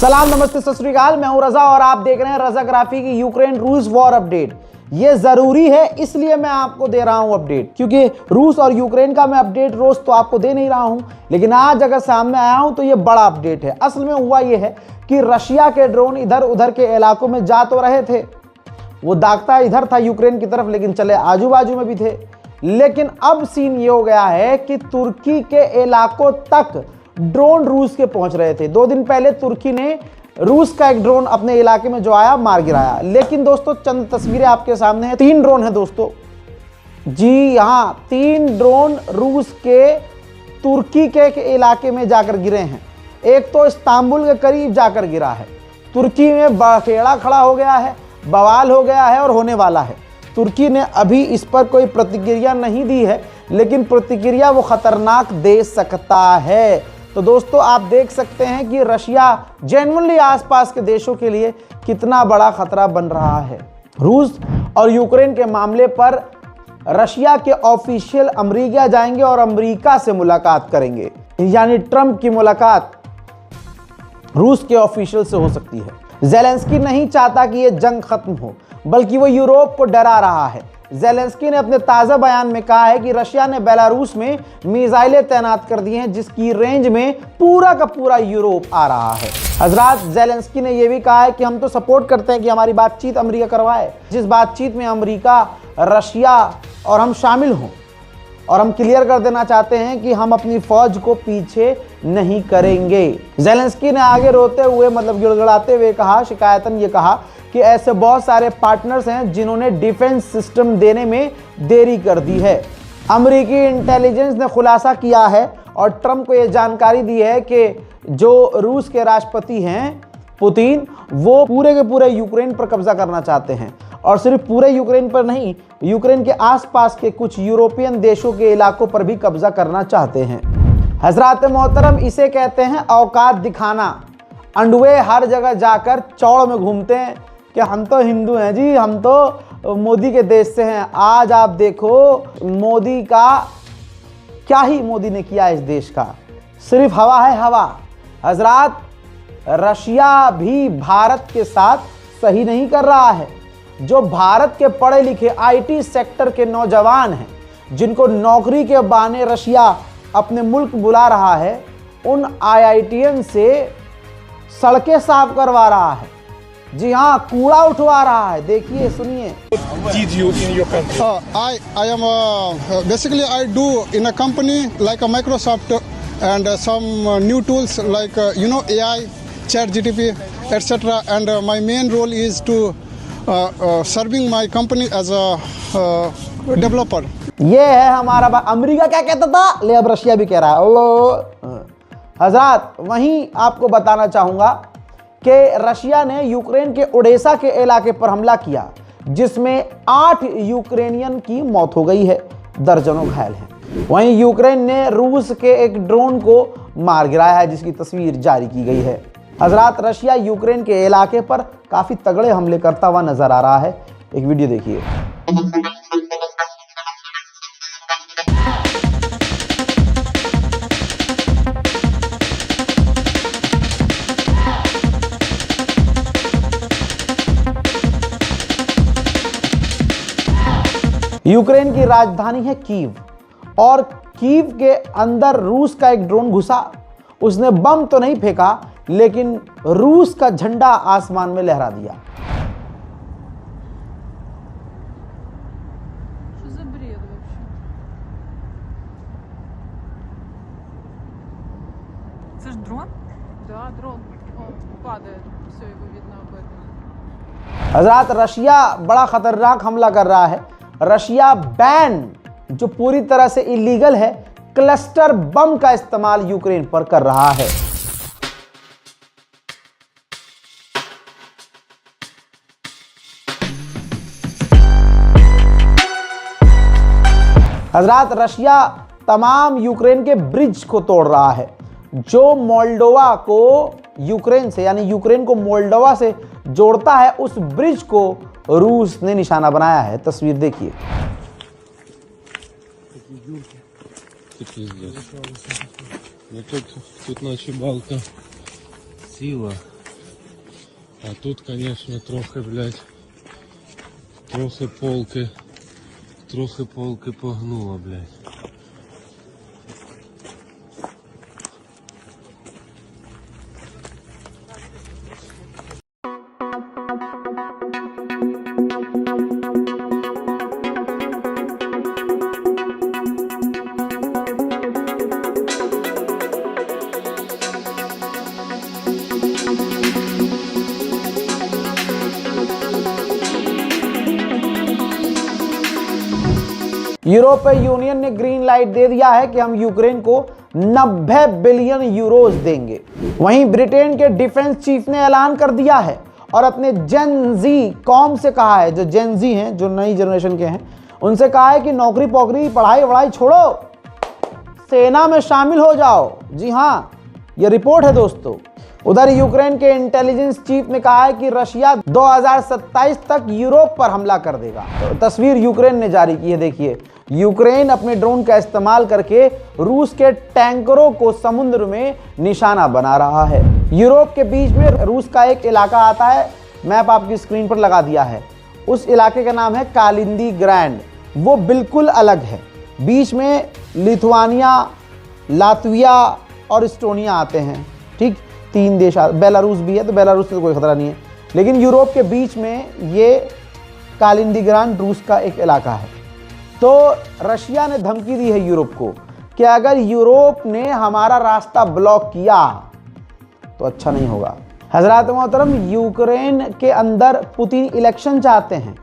सलाम, नमस्ते, सत श्री अकाल। मैं हूं रजा और आप देख रहे हैं रजाग्राफी की यूक्रेन रूस वॉर अपडेट। ये जरूरी है इसलिए मैं आपको दे रहा हूं अपडेट, क्योंकि रूस और यूक्रेन का मैं अपडेट रोज तो आपको दे नहीं रहा हूं, लेकिन आज अगर सामने आया हूं तो ये बड़ा अपडेट है। असल में हुआ ये है कि रशिया के ड्रोन इधर उधर के इलाकों में जा तो रहे थे, वो दागता इधर था यूक्रेन की तरफ, लेकिन चले आजू बाजू में भी थे। लेकिन अब सीन ये हो गया है कि तुर्की के इलाकों तक ड्रोन रूस के पहुंच रहे थे। 2 दिन पहले तुर्की ने रूस का एक ड्रोन अपने इलाके में जो आया मार गिराया। लेकिन दोस्तों चंद तस्वीरें आपके सामने हैं। 3 ड्रोन हैं दोस्तों, जी यहां 3 ड्रोन रूस के तुर्की के इलाके में जाकर गिरे हैं। एक तो इस्तांबुल के करीब जाकर गिरा है। तुर्की में बखेड़ा खड़ा हो गया है, बवाल हो गया है और होने वाला है। तुर्की ने अभी इस पर कोई प्रतिक्रिया नहीं दी है, लेकिन प्रतिक्रिया वो खतरनाक दे सकता है। तो दोस्तों आप देख सकते हैं कि रशिया जेन्युइनली आसपास के देशों के लिए कितना बड़ा खतरा बन रहा है। रूस और यूक्रेन के मामले पर रशिया के ऑफिशियल अमेरिका जाएंगे और अमेरिका से मुलाकात करेंगे, यानी ट्रंप की मुलाकात रूस के ऑफिशियल से हो सकती है। ज़ेलेंस्की नहीं चाहता कि यह जंग खत्म हो, बल्कि वो यूरोप को डरा रहा है। ज़ेलेंस्की ने अपने ताज़ा बयान में कहा है कि रशिया ने बेलारूस में मिसाइलें तैनात कर दी हैं, जिसकी रेंज में पूरा का पूरा यूरोप आ रहा है। हजरात, ज़ेलेंस्की ने यह भी कहा है कि हम तो सपोर्ट करते हैं कि हमारी बातचीत अमेरिका करवाए, जिस बातचीत में अमेरिका, रशिया और हम शामिल हों। और हम क्लियर कर देना चाहते हैं कि हम अपनी फौज को पीछे नहीं करेंगे। ज़ेलेंस्की ने आगे रोते हुए, मतलब गिड़गिड़ाते हुए कहा, शिकायतन ये कहा कि ऐसे बहुत सारे पार्टनर्स हैं जिन्होंने डिफेंस सिस्टम देने में देरी कर दी है। अमेरिकी इंटेलिजेंस ने खुलासा किया है और ट्रंप को यह जानकारी दी है कि जो रूस के राष्ट्रपति हैं पुतिन, वो पूरे के पूरे यूक्रेन पर कब्जा करना चाहते हैं। और सिर्फ पूरे यूक्रेन पर नहीं, यूक्रेन के आसपास के कुछ यूरोपियन देशों के इलाकों पर भी कब्जा करना चाहते हैं। हजरात मोहतरम, इसे कहते हैं औकात दिखाना। अंडवे हर जगह जाकर चौड़ में घूमते हैं कि हम तो हिंदू हैं जी, हम तो मोदी के देश से हैं। आज आप देखो मोदी का क्या ही मोदी ने किया इस देश का, सिर्फ हवा है हवा। हजरात, रशिया भी भारत के साथ सही नहीं कर रहा है। जो भारत के पढ़े लिखे आईटी सेक्टर के नौजवान हैं, जिनको नौकरी के बहाने रशिया अपने मुल्क बुला रहा है, उन आईआईटीएन से सड़कें साफ करवा रहा है। जी हाँ, कूड़ा उठवा रहा है। देखिए, सुनिए। Did you in your country? I am basically I do in a company like a Microsoft and some new tools like AI, ChatGPT, etc. And my main role is to serving my company as a developer. ये है हमारा America क्या कहता था, ले अब Russia भी कह रहा है। हजरात, वहीं आपको बताना चाहूंगा कि रशिया ने यूक्रेन के ओडेसा के इलाके पर हमला किया, जिसमें 8 यूक्रेनियन की मौत हो गई है, दर्जनों घायल हैं। वहीं यूक्रेन ने रूस के एक ड्रोन को मार गिराया है, जिसकी तस्वीर जारी की गई है। हजरात, रशिया यूक्रेन के इलाके पर काफी तगड़े हमले करता हुआ नजर आ रहा है। एक वीडियो देखिए। यूक्रेन की राजधानी है कीव, और कीव के अंदर रूस का एक ड्रोन घुसा। उसने बम तो नहीं फेंका, लेकिन रूस का झंडा आसमान में लहरा दिया। Это же дрон? Да, дрон. Он падает, все его видно об этом. हजरात, रशिया बड़ा खतरनाक हमला कर रहा है। रशिया बैन, जो पूरी तरह से इलीगल है, क्लस्टर बम का इस्तेमाल यूक्रेन पर कर रहा है। हजरात, रशिया तमाम यूक्रेन के ब्रिज को तोड़ रहा है। जो मोल्डोवा को यूक्रेन से, यानी यूक्रेन को मोल्डोवा से जोड़ता है, उस ब्रिज को रूस ने निशाना बनाया है। तस्वीर देखिए। Ну тут наша балка сила. А тут, конечно, трохи, блядь, трохи полки погнуло, блядь. यूरोपीय यूनियन ने ग्रीन लाइट दे दिया है कि हम यूक्रेन को 90 बिलियन यूरोज देंगे। वहीं ब्रिटेन के डिफेंस चीफ ने ऐलान कर दिया है और अपने जेन जी कॉम से कहा है, जो जेन जी हैं, जो नई जनरेशन के हैं, उनसे कहा है कि नौकरी पोकरी पढ़ाई वढ़ाई छोड़ो, सेना में शामिल हो जाओ। जी हाँ, ये रिपोर्ट है दोस्तों। उधर यूक्रेन के इंटेलिजेंस चीफ ने कहा है कि रशिया 2027 तक यूरोप पर हमला कर देगा। तो तस्वीर यूक्रेन ने जारी की है, देखिए। यूक्रेन अपने ड्रोन का इस्तेमाल करके रूस के टैंकरों को समुद्र में निशाना बना रहा है। यूरोप के बीच में रूस का एक इलाका आता है, मैप आपकी स्क्रीन पर लगा दिया है। उस इलाके का नाम है कालिंदिंग्रैड। वो बिल्कुल अलग है। बीच में लिथुआनिया, लातविया और एस्टोनिया आते हैं, ठीक। 3 देश, बेलारूस भी है, तो बेलारूस से तो कोई खतरा नहीं है। लेकिन यूरोप के बीच में ये कालिंदिंग्रैड रूस का एक इलाका है। तो रशिया ने धमकी दी है यूरोप को कि अगर यूरोप ने हमारा रास्ता ब्लॉक किया तो अच्छा नहीं होगा। हजरात मोहतरम, यूक्रेन के अंदर पुतिन इलेक्शन चाहते हैं।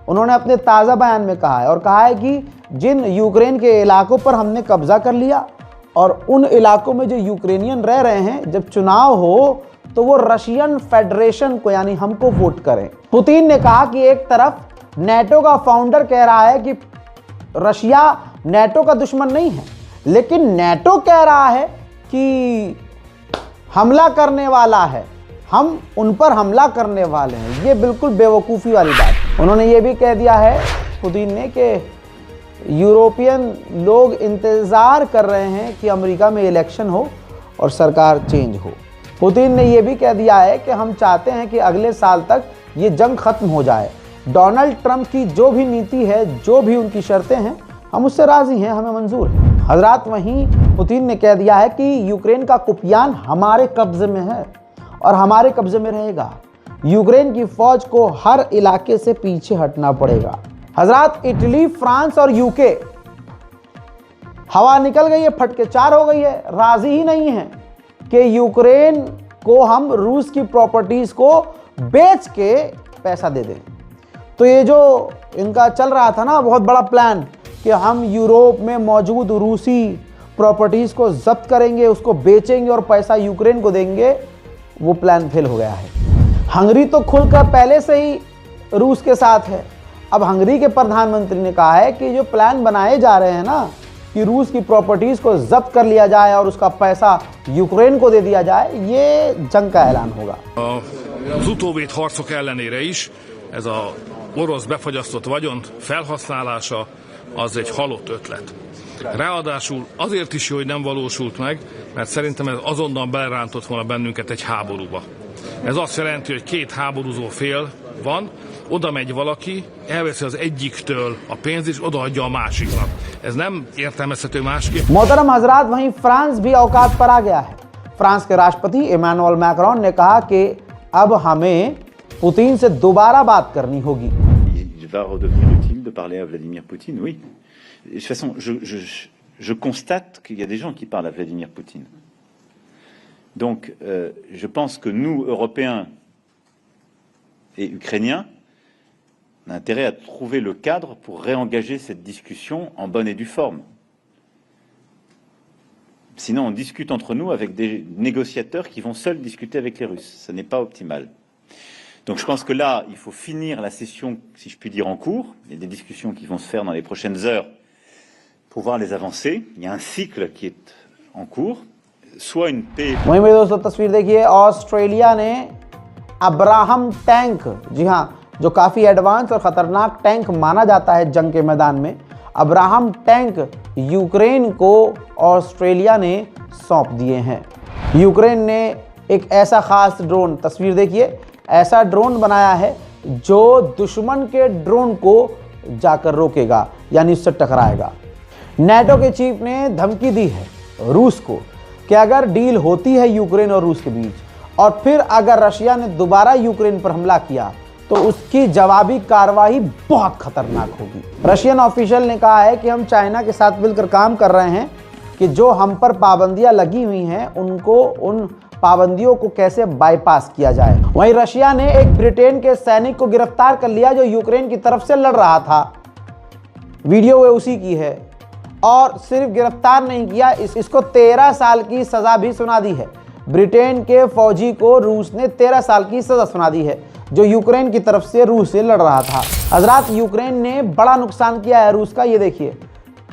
उन्होंने अपने ताज़ा बयान में कहा है, और कहा है कि जिन यूक्रेन के इलाकों पर हमने कब्जा कर लिया और उन इलाकों में जो यूक्रेनियन रह रहे हैं, जब चुनाव हो तो वो रशियन फेडरेशन को, यानी हमको वोट करें। पुतिन ने कहा कि एक तरफ नेटो का फाउंडर कह रहा है कि रशिया नेटो का दुश्मन नहीं है, लेकिन नेटो कह रहा है कि हमला करने वाला है, हम उन पर हमला करने वाले हैं। ये बिल्कुल बेवकूफ़ी वाली बात। उन्होंने ये भी कह दिया है पुतिन ने कि यूरोपियन लोग इंतज़ार कर रहे हैं कि अमेरिका में इलेक्शन हो और सरकार चेंज हो। पुतिन ने यह भी कह दिया है कि हम चाहते हैं कि अगले साल तक ये जंग ख़त्म हो जाए। डोनाल्ड ट्रंप की जो भी नीति है, जो भी उनकी शर्तें हैं, हम उससे राज़ी हैं, हमें मंजूर है। हजरात, वहीं पुतिन ने कह दिया है कि यूक्रेन का कुपियान हमारे कब्ज़े में है और हमारे कब्ज़े में रहेगा। यूक्रेन की फ़ौज को हर इलाके से पीछे हटना पड़ेगा। हजरात, इटली, फ्रांस और यूके, हवा निकल गई है, फटके 4 हो गई है, राज़ी ही नहीं है कि यूक्रेन को हम रूस की प्रॉपर्टीज़ को बेच के पैसा दे दें। तो ये जो इनका चल रहा था ना बहुत बड़ा प्लान कि हम यूरोप में मौजूद रूसी प्रॉपर्टीज़ को जब्त करेंगे, उसको बेचेंगे और पैसा यूक्रेन को देंगे, वो प्लान फेल हो गया है। हंगरी तो खुलकर पहले से ही रूस के साथ है। अब हंगरी के प्रधानमंत्री ने कहा है कि जो प्लान बनाए जा रहे हैं ना कि रूस की प्रॉपर्टीज़ को जब्त कर लिया जाए और उसका पैसा यूक्रेन को दे दिया जाए, ये जंग का ऐलान होगा। Az utóbbi harcok ellenére is ez a orosz befagyasztott vagyon felhasználása az egy halott ötlet. Ráadásul azért is jó, hogy nem valósult meg, mert szerintem ez azonnal belerántott volna bennünket egy háborúba. Ez azt jelenti, hogy 2 háborúzó fél van, oda megy valaki, elveszi az egyiktől a pénzt és odaadja a másiknak. Ez nem értelmezhető másképp. मोहतरम हजरात, वहीं France भी औकात पर आ गया है। France के राष्ट्रपति इमैनुअल मैक्रोन ने कहा कि अब हमें पुतिन से दोबारा बात करनी होगी। Il va redevenir utile de parler à Vladimir Poutine, oui. De toute façon, je constate qu'il y a des gens qui parlent à Vladimir Poutine. Donc, je pense que nous, Européens et Ukrainiens, on a intérêt à trouver le cadre pour réengager cette discussion en bonne et due forme. Sinon, on discute entre nous avec des négociateurs qui vont seuls discuter avec les Russes. Ce n'est pas optimal. Donc je pense que là, il faut finir la session, si je puis dire, en cours. Il y a des discussions qui vont se faire dans les prochaines heures pour voir les avancées. Il y a un cycle qui est en cours. Soit une paix... वहीं मेरे दोस्तों तस्वीर देखिए, Australia ने Abraham tank, जी हाँ, जो काफ़ी advance और ख़तरनाक टैंक माना जाता है जंग के मैदान में, अब्राहम टैंक यूक्रेन को ऑस्ट्रेलिया ने सौंप दिए हैं। यूक्रेन ने एक ऐसा ख़ास ड्रोन, तस्वीर देखिए, ऐसा ड्रोन बनाया है जो दुश्मन के ड्रोन को जाकर रोकेगा, यानी उससे टकराएगा। नेटो के चीफ ने धमकी दी है रूस को कि अगर डील होती है यूक्रेन और रूस के बीच और फिर अगर रशिया ने दोबारा यूक्रेन पर हमला किया तो उसकी जवाबी कार्रवाई बहुत खतरनाक होगी। रशियन ऑफिशियल ने कहा है कि हम चाइना के साथ मिलकर काम कर रहे हैं कि जो हम पर पाबंदियां लगी हुई हैं उनको उन पाबंदियों को कैसे बाईपास किया जाए। वहीं रशिया ने एक ब्रिटेन के सैनिक को गिरफ्तार कर लिया जो यूक्रेन की तरफ से लड़ रहा था। वीडियो वे उसी की है। और सिर्फ गिरफ्तार नहीं किया, इसको 13 साल की सजा भी सुना दी है। ब्रिटेन के फौजी को रूस ने 13 साल की सजा सुना दी है जो यूक्रेन की तरफ से रूस से लड़ रहा था। हजरात, यूक्रेन ने बड़ा नुकसान किया है रूस का। ये देखिए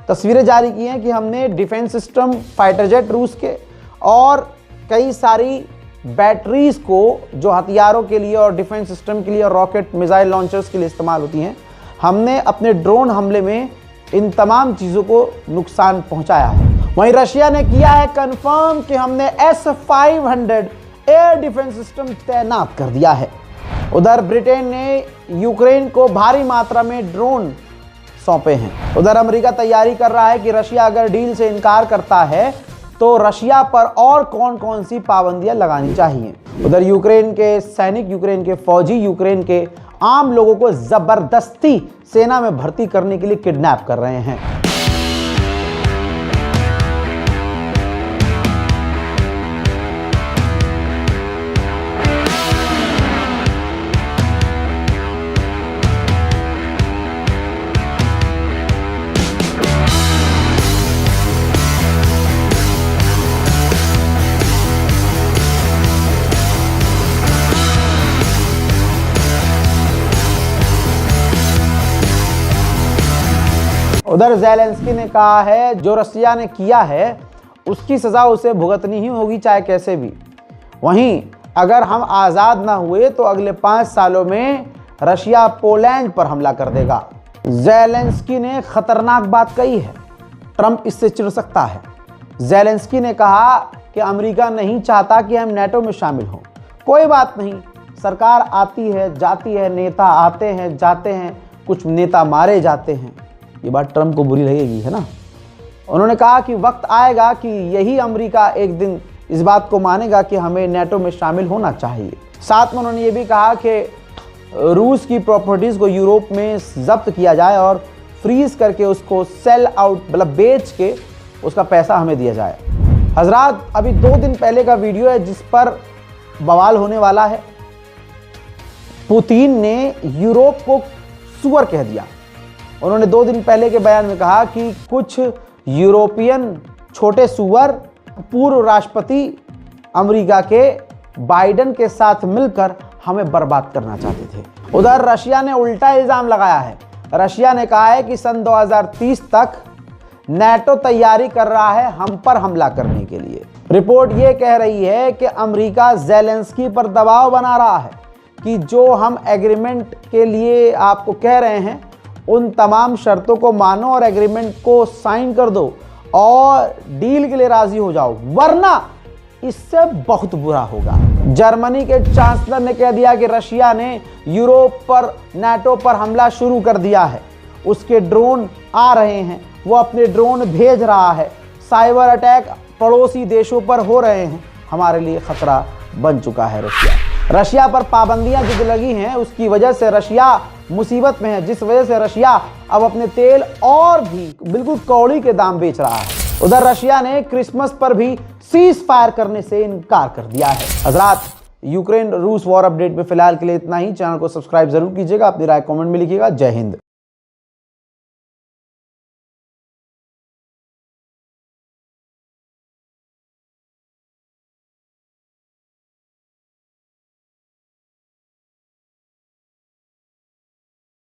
तस्वीरें जारी की हैं कि हमने डिफेंस सिस्टम, फाइटर जेट रूस के और कई सारी बैटरीज को जो हथियारों के लिए और डिफेंस सिस्टम के लिए और रॉकेट मिसाइल लॉन्चर्स के लिए इस्तेमाल होती हैं, हमने अपने ड्रोन हमले में इन तमाम चीज़ों को नुकसान पहुंचाया है। वहीं रशिया ने किया है कंफर्म कि हमने S-500 एयर डिफेंस सिस्टम तैनात कर दिया है। उधर ब्रिटेन ने यूक्रेन को भारी मात्रा में ड्रोन सौंपे हैं। उधर अमेरिका तैयारी कर रहा है कि रशिया अगर डील से इनकार करता है तो रशिया पर और कौन कौन सी पाबंदियां लगानी चाहिए। उधर यूक्रेन के सैनिक, यूक्रेन के फौजी, यूक्रेन के आम लोगों को जबरदस्ती सेना में भर्ती करने के लिए किडनैप कर रहे हैं। उधर ज़ेलेंस्की ने कहा है जो रशिया ने किया है उसकी सज़ा उसे भुगतनी ही होगी, चाहे कैसे भी। वहीं अगर हम आज़ाद ना हुए तो अगले 5 सालों में रशिया पोलैंड पर हमला कर देगा। ज़ेलेंस्की ने खतरनाक बात कही है, ट्रंप इससे चिढ़ सकता है। ज़ेलेंस्की ने कहा कि अमेरिका नहीं चाहता कि हम नेटो में शामिल हों। कोई बात नहीं, सरकार आती है जाती है, नेता आते हैं जाते हैं, कुछ नेता मारे जाते हैं। ये बात ट्रंप को बुरी लगेगी, है ना। उन्होंने कहा कि वक्त आएगा कि यही अमेरिका एक दिन इस बात को मानेगा कि हमें नेटो में शामिल होना चाहिए। साथ में उन्होंने ये भी कहा कि रूस की प्रॉपर्टीज़ को यूरोप में जब्त किया जाए और फ्रीज करके उसको सेल आउट, मतलब बेच के उसका पैसा हमें दिया जाए। हजरात, अभी 2 दिन पहले का वीडियो है जिस पर बवाल होने वाला है। पुतिन ने यूरोप को सुअर कह दिया। उन्होंने 2 दिन पहले के बयान में कहा कि कुछ यूरोपियन छोटे सुअर पूर्व राष्ट्रपति अमेरिका के बाइडेन के साथ मिलकर हमें बर्बाद करना चाहते थे। उधर रशिया ने उल्टा इल्जाम लगाया है। रशिया ने कहा है कि सन 2030 तक नेटो तैयारी कर रहा है हम पर हमला करने के लिए। रिपोर्ट ये कह रही है कि अमेरिका ज़ेलेंस्की पर दबाव बना रहा है कि जो हम एग्रीमेंट के लिए आपको कह रहे हैं उन तमाम शर्तों को मानो और एग्रीमेंट को साइन कर दो और डील के लिए राजी हो जाओ, वरना इससे बहुत बुरा होगा। जर्मनी के चांसलर ने कह दिया कि रशिया ने यूरोप पर, नेटो पर हमला शुरू कर दिया है। उसके ड्रोन आ रहे हैं, वो अपने ड्रोन भेज रहा है। साइबर अटैक पड़ोसी देशों पर हो रहे हैं। हमारे लिए खतरा बन चुका है रशिया पर पाबंदियां जो लगी हैं उसकी वजह से रशिया मुसीबत में है, जिस वजह से रशिया अब अपने तेल और भी बिल्कुल कौड़ी के दाम बेच रहा है। उधर रशिया ने क्रिसमस पर भी सीज फायर करने से इनकार कर दिया है। हजरात, यूक्रेन रूस वॉर अपडेट में फिलहाल के लिए इतना ही। चैनल को सब्सक्राइब जरूर कीजिएगा, अपनी राय कमेंट में लिखिएगा। जय हिंद।